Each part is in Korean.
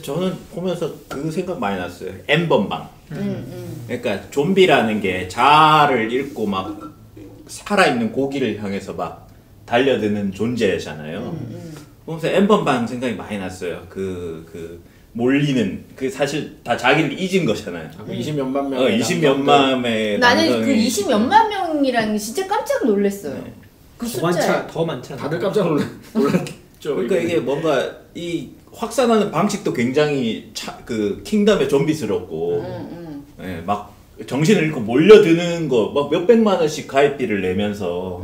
저는 보면서 그 생각 많이 났어요. N번방. 그러니까 좀비라는 게 자아를 잃고 막 살아있는 고기를 향해서 막 달려드는 존재잖아요. 보면서 N번방 생각이 많이 났어요. 그 몰리는 그 사실 다 자기를 잊은 거잖아요. 20몇만 명. 20몇만 명의 나는 그 20몇만 명이라는 게 진짜 깜짝 놀랐어요. 네. 그 숫자 더 많잖아. 다들 깜짝 놀랐죠. 그러니까 이게 뭔가 이 확산하는 방식도 굉장히 그 킹덤의 좀비스럽고, 예, 막 정신을 잃고 몰려드는 거, 막 몇백만 원씩 가입비를 내면서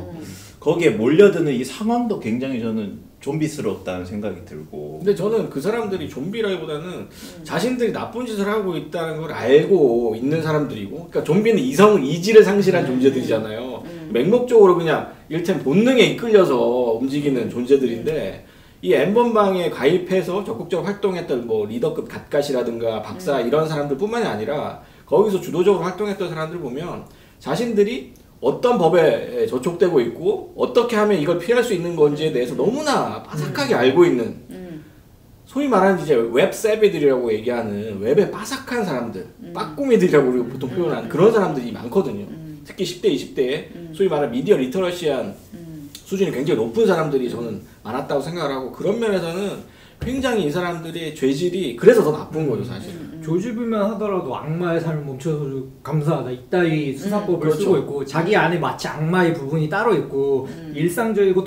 거기에 몰려드는 이 상황도 굉장히 저는 좀비스럽다는 생각이 들고. 근데 저는 그 사람들이 좀비라기보다는 자신들이 나쁜 짓을 하고 있다는 걸 알고 있는 사람들이고, 그러니까 좀비는 이지를 상실한 존재들이잖아요. 맹목적으로 그냥 일템 본능에 이끌려서 움직이는 존재들인데, 이 N번방에 가입해서 적극적으로 활동했던 뭐 리더급 갓갓이라든가 박사 이런 사람들 뿐만이 아니라 거기서 주도적으로 활동했던 사람들 보면 자신들이 어떤 법에 저촉되고 있고 어떻게 하면 이걸 피할 수 있는 건지에 대해서 너무나 빠삭하게 알고 있는, 소위 말하는 이제 웹 세비들이라고 얘기하는 웹에 빠삭한 사람들, 빠꾸미들이라고 우리가 보통 표현하는 그런 사람들이 많거든요. 특히 10대, 20대에 소위 말하는 미디어 리터러시한 수준이 굉장히 높은 사람들이 저는 많았다고 생각을 하고, 그런 면에서는 굉장히 이 사람들의 죄질이 그래서 더 나쁜 거죠, 사실. 조집이면 하더라도 악마의 삶을 멈춰서 감사하다 이따위 수사법을 그렇죠. 쓰고 있고, 자기 안에 마치 악마의 부분이 따로 있고 일상적이고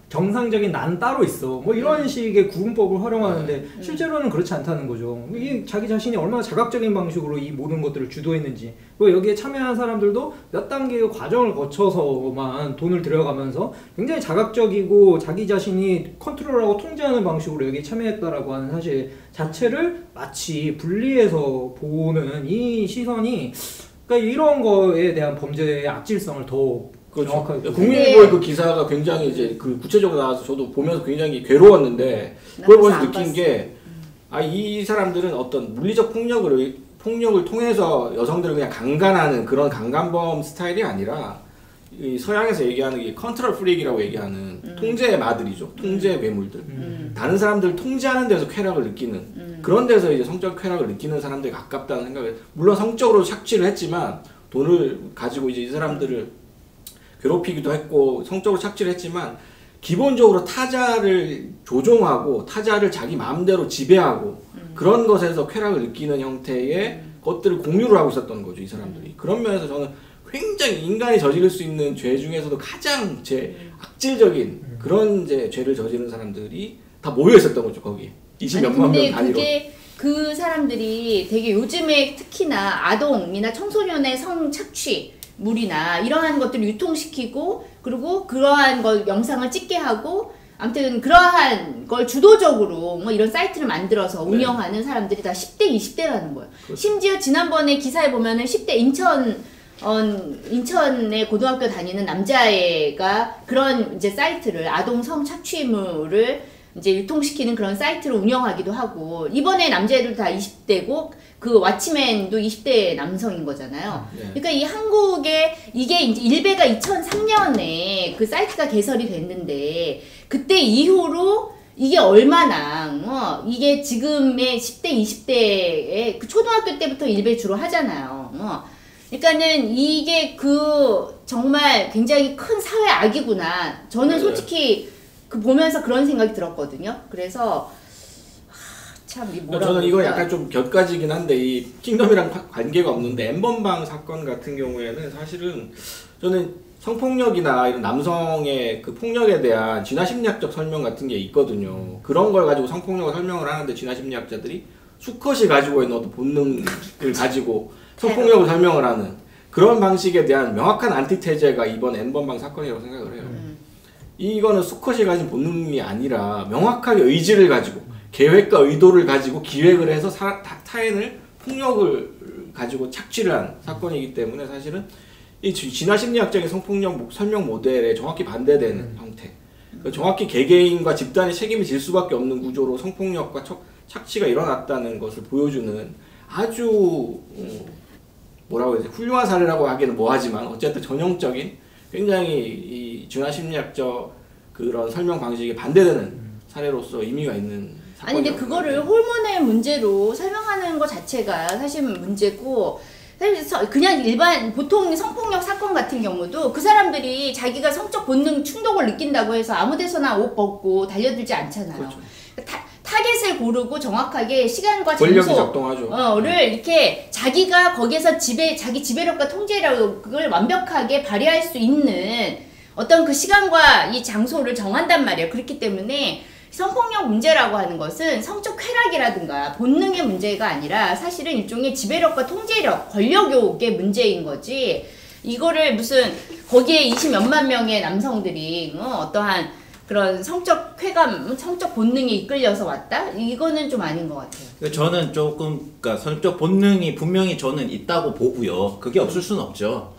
정상적인 나는 따로 있어, 뭐 이런 식의 구분법을 활용하는데 실제로는 그렇지 않다는 거죠. 이게 자기 자신이 얼마나 자각적인 방식으로 이 모든 것들을 주도했는지, 그리고 여기에 참여한 사람들도 몇 단계의 과정을 거쳐서만 돈을 들여가면서 굉장히 자각적이고 자기 자신이 컨트롤하고 통제하는 방식으로 여기에 참여했다라고 하는 사실 자체를 마치 분리해서 보는 이 시선이, 그러니까 이런 거에 대한 범죄의 악질성을 더 그렇죠. 정확하게. 국민일보의 그 기사가 굉장히 이제 그 구체적으로 나와서 저도 보면서 굉장히 괴로웠는데, 그걸 보면서 느낀 게, 이 사람들은 어떤 물리적 폭력을 통해서 여성들을 그냥 강간하는 그런 강간범 스타일이 아니라, 이 서양에서 얘기하는 이 컨트롤 프릭이라고 얘기하는 통제의 마들이죠. 통제의 괴물들. 다른 사람들을 통제하는 데서 쾌락을 느끼는, 그런 데서 이제 성적 쾌락을 느끼는 사람들이 가깝다는 생각을, 물론 성적으로 착취를 했지만 돈을 가지고 이제 이 사람들을 괴롭히기도 했고 성적으로 착취를 했지만, 기본적으로 타자를 조종하고 타자를 자기 마음대로 지배하고 그런 것에서 쾌락을 느끼는 형태의 것들을 공유를 하고 있었던 거죠, 이 사람들이. 그런 면에서 저는 굉장히 인간이 저지를 수 있는 죄 중에서도 가장 악질적인 그런 이제 죄를 저지른 사람들이 다 모여 있었던 거죠, 거기. 20몇만 명 단위로. 근데 그게 그 사람들이 되게 요즘에 특히나 아동이나 청소년의 성착취 물이나 이러한 것들을 유통시키고, 그리고 그러한 걸 영상을 찍게 하고, 아무튼 그러한 걸 주도적으로 뭐 이런 사이트를 만들어서 운영하는 사람들이 다 10대, 20대라는 거예요. 그렇죠. 심지어 지난번에 기사에 보면은 10대 인천의 고등학교 다니는 남자애가 그런 이제 사이트를, 아동 성착취물을 이제 유통시키는 그런 사이트를 운영하기도 하고, 이번에 남자애들 다 20대고 그 왓치맨도 20대 남성인 거잖아요. 그러니까 이 한국에 이게 이제 일베가 2003년에 그 사이트가 개설이 됐는데, 그때 이후로 이게 얼마나 이게 지금의 10대 20대의 그 초등학교 때부터 일베 주로 하잖아요. 그러니까는 이게 그 정말 굉장히 큰 사회 악이구나. 저는 솔직히 그 보면서 그런 생각이 들었거든요. 그래서 참 저는 이거 약간 좀 곁가지긴 한데, 이 킹덤이랑 관계가 없는데 N번방 사건 같은 경우에는 사실은 저는 성폭력이나 이런 남성의 그 폭력에 대한 진화심리학적 설명 같은 게 있거든요. 그런 걸 가지고 성폭력을 설명을 하는데, 진화심리학자들이 수컷이 가지고 있는 어떤 본능을 가지고 성폭력을 설명을 하는 그런 방식에 대한 명확한 안티테제가 이번 N번방 사건이라고 생각을 해요. 이거는 수컷이 가진 본능이 아니라 명확하게 의지를 가지고 계획과 의도를 가지고 기획을 해서 타인을 폭력을 가지고 착취를 한 사건이기 때문에, 사실은 이 진화심리학적인 성폭력 설명 모델에 정확히 반대되는 형태, 정확히 개개인과 집단의 책임이 질 수밖에 없는 구조로 성폭력과 착취가 일어났다는 것을 보여주는 아주 뭐라고 해야 되지, 훌륭한 사례라고 하기는 뭐하지만 어쨌든 전형적인 굉장히 이 진화심리학적 그런 설명 방식에 반대되는 사례로서 의미가 있는 아니 근데 그거를 호르몬의 문제로 설명하는 것 자체가 사실 문제고, 사실 그냥 일반 보통 성폭력 사건 같은 경우도 그 사람들이 자기가 성적 본능 충동을 느낀다고 해서 아무 데서나 옷 벗고 달려들지 않잖아요. 그렇죠. 타겟을 고르고 정확하게 시간과 권력이 장소 작동하죠. 를 이렇게 자기가 거기에서 자기 지배력과 통제력을 완벽하게 발휘할 수 있는 어떤 그 시간과 이 장소를 정한단 말이에요. 그렇기 때문에 성폭력 문제라고 하는 것은 성적 쾌락이라든가 본능의 문제가 아니라 사실은 일종의 지배력과 통제력, 권력욕의 문제인 거지, 이거를 무슨 거기에 20몇만 명의 남성들이 어떠한 그런 성적 쾌감, 성적 본능에 이끌려서 왔다? 이거는 좀 아닌 것 같아요. 저는 조금, 그러니까 성적 본능이 분명히 저는 있다고 보고요. 그게 없을 수는 없죠.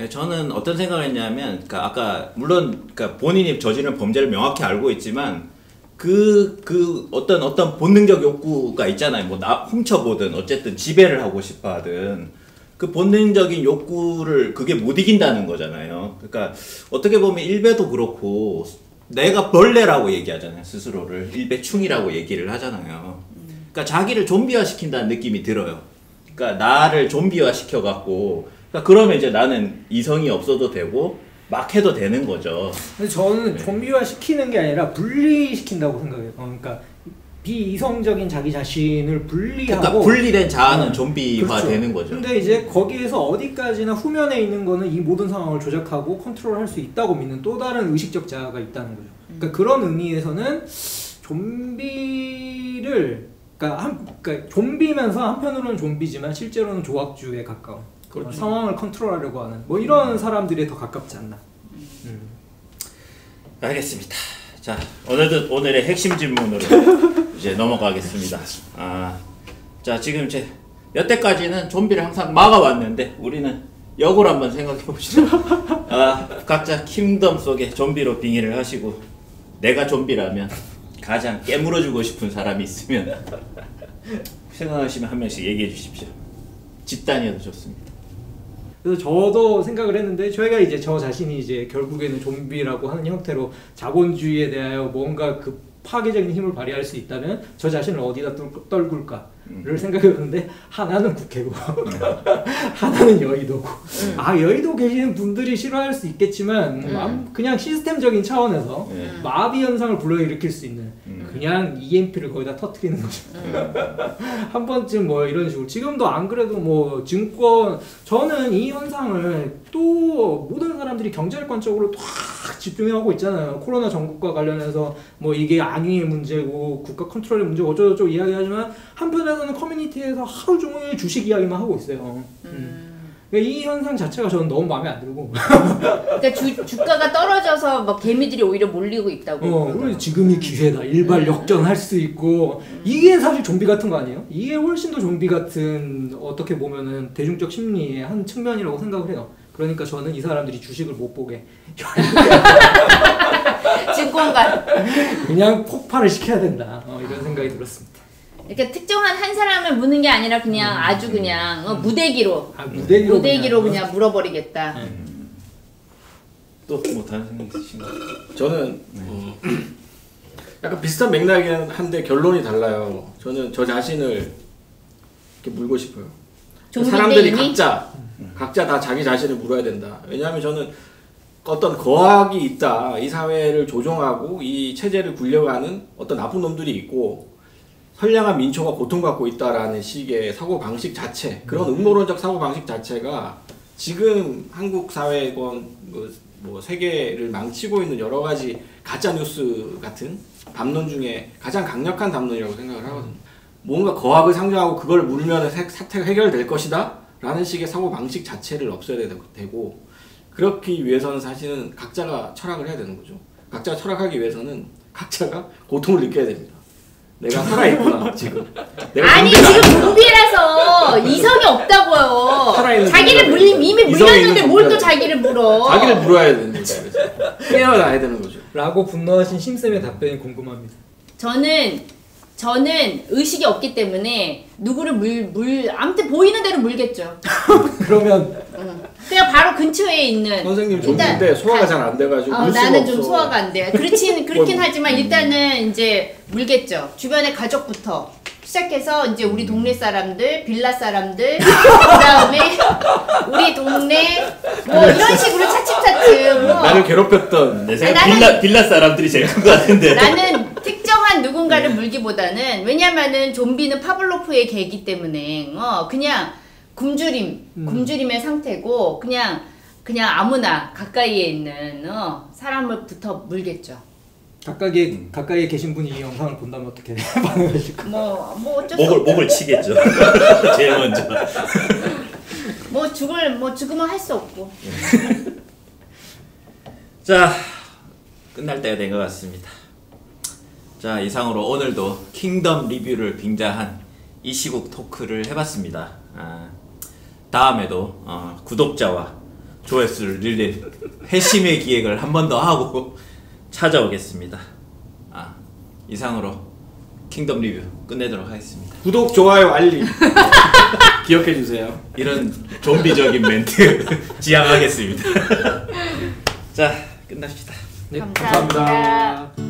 저는 어떤 생각을 했냐면, 그러니까 아까 물론 그러니까 본인이 저지른 범죄를 명확히 알고 있지만 어떤 본능적 욕구가 있잖아요. 뭐 훔쳐보든 어쨌든 지배를 하고 싶어 하든 그 본능적인 욕구를 그게 못 이긴다는 거잖아요. 그러니까 어떻게 보면 일베도 그렇고 내가 벌레라고 얘기하잖아요. 스스로를 일베충이라고 얘기를 하잖아요. 그러니까 자기를 좀비화 시킨다는 느낌이 들어요. 그러니까 나를 좀비화 시켜갖고, 그러니까 그러면 이제 나는 이성이 없어도 되고 막 해도 되는 거죠. 근데 저는 좀비화 시키는 게 아니라 분리시킨다고 생각해요. 그러니까 비이성적인 자기 자신을 분리하고, 그러니까 분리된 자아는 좀비화 그렇죠. 되는 거죠. 근데 이제 거기에서 어디까지나 후면에 있는 거는 이 모든 상황을 조작하고 컨트롤할 수 있다고 믿는 또 다른 의식적 자아가 있다는 거죠. 그러니까 그런 의미에서는 좀비를 그러니까 좀비면서 한편으로는 좀비지만 실제로는 조악주에 가까운 그렇죠. 상황을 컨트롤하려고 하는 뭐 이런 사람들이 더 가깝지 않나. 알겠습니다. 자, 오늘의 핵심 질문으로 이제 넘어가겠습니다. 자, 지금 이제 여태까지는 좀비를 항상 막아왔는데 우리는 역으로 한번 생각해 봅시다. 각자 킹덤 속의 좀비로 빙의를 하시고, 내가 좀비라면 가장 깨물어주고 싶은 사람이 있으면 생각하시면 한 명씩 얘기해 주십시오. 집단이어도 좋습니다. 그래서 저도 생각을 했는데, 저희가 이제 저 자신이 이제 결국에는 좀비라고 하는 형태로 자본주의에 대하여 뭔가 그 파괴적인 힘을 발휘할 수 있다면 저 자신을 어디다 떨굴까를 생각해봤는데, 하나는 국회고 하나는 여의도고. 여의도 계시는 분들이 싫어할 수 있겠지만 그냥 시스템적인 차원에서 마비 현상을 불러일으킬 수 있는 그냥 EMP를 거기다 터뜨리는 거죠. 한 번쯤 뭐 이런 식으로. 지금도 안 그래도 뭐 증권, 저는 이 현상을 또 모든 사람들이 경제권적으로 딱 집중하고 있잖아요. 코로나 전국과 관련해서 뭐 이게 안위의 문제고 국가 컨트롤의 문제고 어쩌고저쩌고 이야기하지만, 한편에서는 커뮤니티에서 하루 종일 주식 이야기만 하고 있어요. 그러니까 이 현상 자체가 저는 너무 마음에 안 들고. 그러니까 주가가 떨어져서 막 개미들이 오히려 몰리고 있다고. 그리고 지금이 기회다. 일발 역전할 수 있고. 이게 사실 좀비 같은 거 아니에요? 이게 훨씬 더 좀비 같은, 어떻게 보면은 대중적 심리의 한 측면이라고 생각을 해요. 그러니까 저는 이 사람들이 주식을 못 보게 증권가 그냥 폭발을 시켜야 된다. 이런 생각이 들었습니다. 그러니까 특정한 한 사람을 무는 게 아니라 그냥 아주 그냥 무대기로 무대기로 그냥 물어버리겠다. 또 뭐 다른 생각 있으신가요? 저는 약간 비슷한 맥락이긴 한데 결론이 달라요. 저는 저 자신을 이렇게 물고 싶어요. 사람들이 각자 다 자기 자신을 물어야 된다. 왜냐하면 저는 어떤 거학이 있다. 이 사회를 조종하고 이 체제를 굴려가는 어떤 나쁜 놈들이 있고, 선량한 민초가 고통받고 있다라는 식의 사고방식 자체, 그런 음모론적 사고방식 자체가 지금 한국 사회건 뭐 세계를 망치고 있는 여러 가지 가짜뉴스 같은 담론 중에 가장 강력한 담론이라고 생각을 하거든요. 뭔가 거학을 상정하고 그걸 물면 사태가 해결될 것이다 라는 식의 사고방식 자체를 없애야 되고, 그렇기 위해서는 사실은 각자가 철학을 해야 되는 거죠. 각자가 철학하기 위해서는 각자가 고통을 느껴야 됩니다. 내가 살아있구나 지금. 아니 지금 좀비라서 이성이 없다고요. 자기를 이미 물렸는데 뭘 또 자기를 물어. 자기를 물어야 되는 거죠. 깨어나야 되는 거죠. 라고 분노하신 심쌤의 답변이 궁금합니다. 저는 저는 의식이 없기 때문에 누구를 아무튼 보이는 대로 물겠죠. 그러면 그냥 바로 근처에 있는. 선생님 일단 좀비인데 소화가 잘 안 돼가지고 물 수가 나는 없어. 좀 소화가 안 돼. 그렇긴 하지만 일단은 이제 물겠죠. 주변의 가족부터 시작해서 이제 우리 동네 사람들, 빌라 사람들, 그다음에 우리 동네 뭐 이런 식으로 차츰차츰 뭐. 나를 괴롭혔던 내 생각 빌라 사람들이 제일 큰 것 같은데. 나는 특정한 누군가를 물기보다는 왜냐면은 좀비는 파블로프의 개이기 때문에 그냥 굶주림의 상태고 그냥 아무나 가까이에 있는 사람을부터 물겠죠. 가까이에 계신 분이 이 영상을 본다면 어떻게 반응하실까? 뭐 어쩔 수 없죠. 목을 치겠죠. 제일 먼저. 죽으면 할 수 없고. 자, 끝날 때가 된 것 같습니다. 자, 이상으로 오늘도 킹덤 리뷰를 빙자한 이 시국 토크를 해봤습니다. 다음에도 구독자와 조회수를 늘릴 회심의 기획을 한 번 더 하고 찾아오겠습니다. 이상으로 킹덤 리뷰 끝내도록 하겠습니다. 구독, 좋아요, 알림 기억해주세요. 이런 좀비적인 멘트 지향하겠습니다. 자, 끝납시다. 네, 감사합니다.